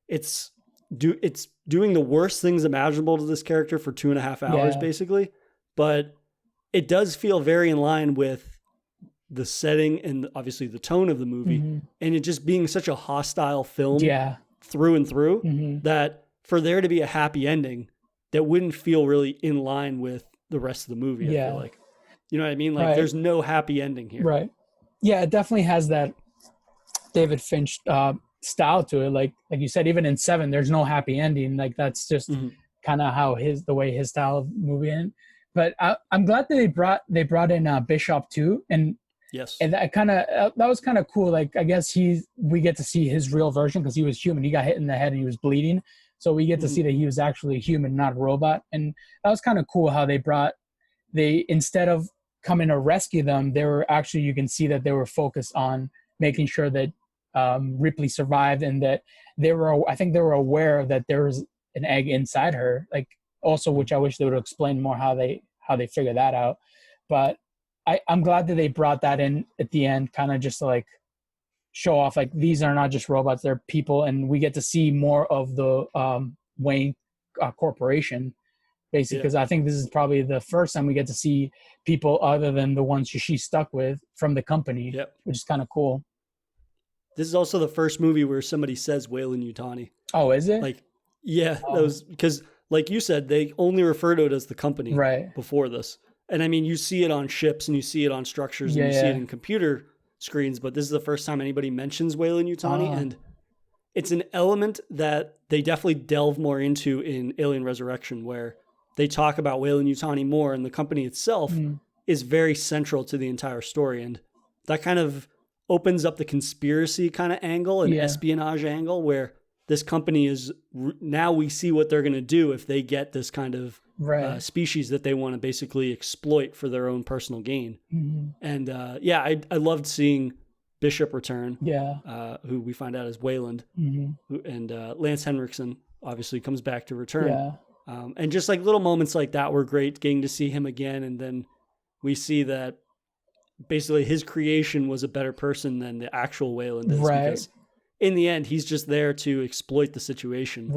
it's doing the worst things imaginable to this character for 2.5 hours, basically. But it does feel very in line with the setting and obviously the tone of the movie, and it just being such a hostile film through and through, that for there to be a happy ending, that wouldn't feel really in line with the rest of the movie. I feel like, you know what I mean? Like there's no happy ending here. Right. Yeah, it definitely has that David Finch style to it. Like you said, even in 7, there's no happy ending. Like that's just kind of how the way his style of movie in. But I'm glad that they brought in Bishop too, and and that was kind of cool. Like I guess we get to see his real version because he was human. He got hit in the head and he was bleeding, so we get to see that he was actually a human, not a robot. And that was kind of cool how they instead of coming to rescue them, they were actually, you can see that they were focused on making sure that Ripley survived, and that I think they were aware that there was an egg inside her. Like. Also, which I wish they would explain more how they figure that out. But I'm glad that they brought that in at the end, kind of just to like show off, like, these are not just robots, they're people, and we get to see more of the Wayne Corporation, basically, because I think this is probably the first time we get to see people other than the ones she's stuck with from the company, which is kind of cool. This is also the first movie where somebody says Weyland-Yutani. Oh, is it? Like, that was because, like you said, they only refer to it as the company before this. And I mean, you see it on ships and you see it on structures and you see it in computer screens, but this is the first time anybody mentions Weyland-Yutani. And it's an element that they definitely delve more into in Alien Resurrection, where they talk about Weyland-Yutani more, and the company itself is very central to the entire story. And that kind of opens up the conspiracy kind of angle and espionage angle where this company is now we see what they're going to do if they get this kind of species that they want to basically exploit for their own personal gain. And I loved seeing Bishop return, who we find out is Weyland, and Lance Henriksen obviously comes back to return. And just like little moments like that were great, getting to see him again. And then we see that basically his creation was a better person than the actual Weyland is, because in the end, he's just there to exploit the situation.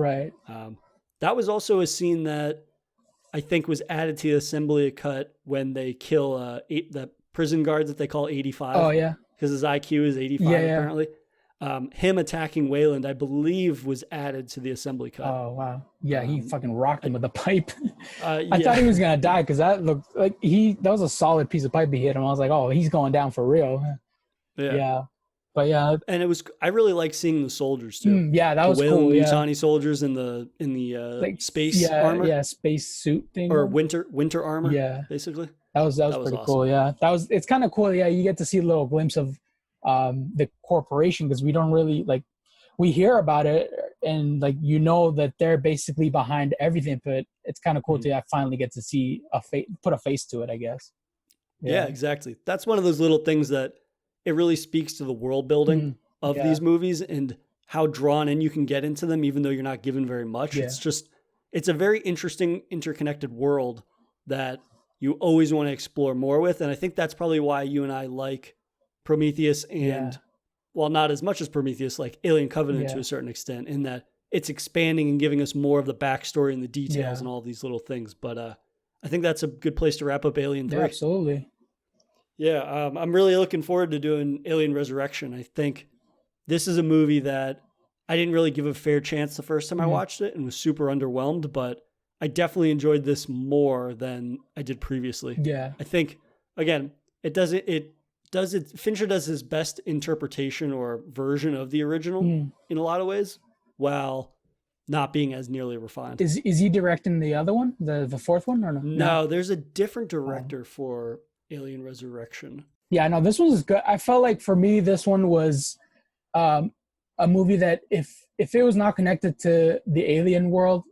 That was also a scene that I think was added to the assembly cut when they kill the prison guard that they call 85. Oh, yeah. Because his IQ is 85, apparently. Him attacking Weyland, I believe, was added to the assembly cut. Oh, wow. Yeah, he fucking rocked him with a pipe. I thought he was going to die because that looked like that was a solid piece of pipe he hit him. I was like, oh, he's going down for real. Yeah. But yeah. And I really like seeing the soldiers too. That was Weyland cool. Yutani soldiers in the like space armor. Yeah, space suit thing. Or winter armor. Yeah. Basically. That was pretty awesome. Cool. Yeah. It's kind of cool. Yeah. You get to see a little glimpse of the corporation, because we don't really we hear about it and that they're basically behind everything, but it's kind of cool to finally get to see put a face to it, I guess. Yeah, exactly. That's one of those little things that it really speaks to the world building of these movies and how drawn in you can get into them, even though you're not given very much. It's a very interesting interconnected world that you always want to explore more with. And I think that's probably why you and I like Prometheus and well, not as much as Prometheus, like Alien Covenant to a certain extent, in that it's expanding and giving us more of the backstory and the details and all these little things. But I think that's a good place to wrap up Alien 3. Yeah, absolutely. Yeah, I'm really looking forward to doing Alien Resurrection. I think this is a movie that I didn't really give a fair chance the first time I watched it and was super underwhelmed, but I definitely enjoyed this more than I did previously. Yeah. I think, again, Fincher does his best interpretation or version of the original in a lot of ways, while not being as nearly refined. Is he directing the other one, the fourth one, or no? No, there's a different director for Alien Resurrection. Yeah, no, this one was good. I felt like for me, this one was a movie that if it was not connected to the alien world,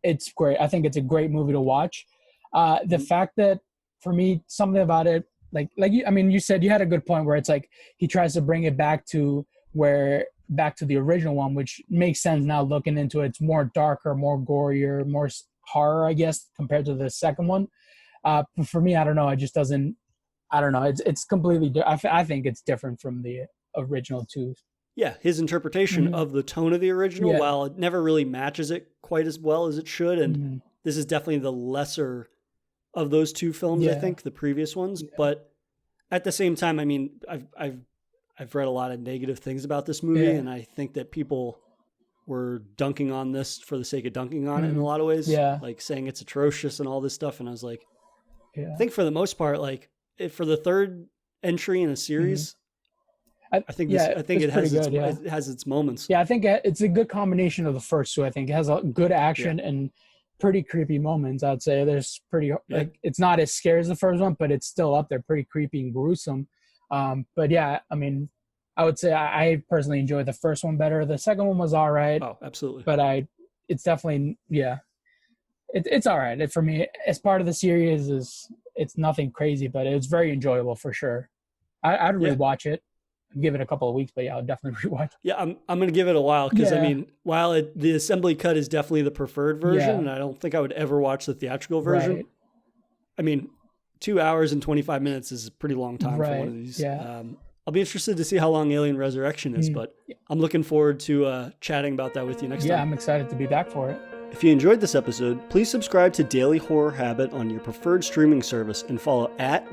it's great. I think it's a great movie to watch. The fact that for me, something about it, you said you had a good point where it's like he tries to bring it back to the original one, which makes sense now looking into it. It's more darker, more gorier, more horror, I guess, compared to the second one. But for me, I don't know. It just doesn't. I don't know. It's completely. I think it's different from the original too. Yeah, his interpretation of the tone of the original, while it never really matches it quite as well as it should, and this is definitely the lesser of those two films. I think the previous ones, but at the same time, I mean, I've read a lot of negative things about this movie, and I think that people were dunking on this for the sake of dunking on it in a lot of ways, like saying it's atrocious and all this stuff. And I was like, I think for the most part, for the third entry in a series, I think it has its moments. Yeah, I think it's a good combination of the first two. I think it has a good action and pretty creepy moments. I'd say there's it's not as scary as the first one, but it's still up there, pretty creepy and gruesome. But yeah, I mean, I would say I personally enjoyed the first one better. The second one was all right. Oh, absolutely. But it's definitely it's all right. For me, as part of the series, it's nothing crazy, but it's very enjoyable for sure. I'd rewatch it. Give it a couple of weeks, but I'll definitely rewatch. Yeah, I'm going to give it a while because I mean, while the assembly cut is definitely the preferred version, and I don't think I would ever watch the theatrical version. Right. I mean, 2 hours and 25 minutes is a pretty long time for one of these. Yeah. I'll be interested to see how long Alien Resurrection is, but I'm looking forward to chatting about that with you next time. Yeah, I'm excited to be back for it. If you enjoyed this episode, please subscribe to Daily Horror Habit on your preferred streaming service and follow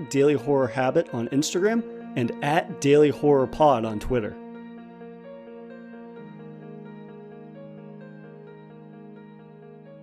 @Daily Horror Habit on Instagram and @Daily Horror Pod on Twitter.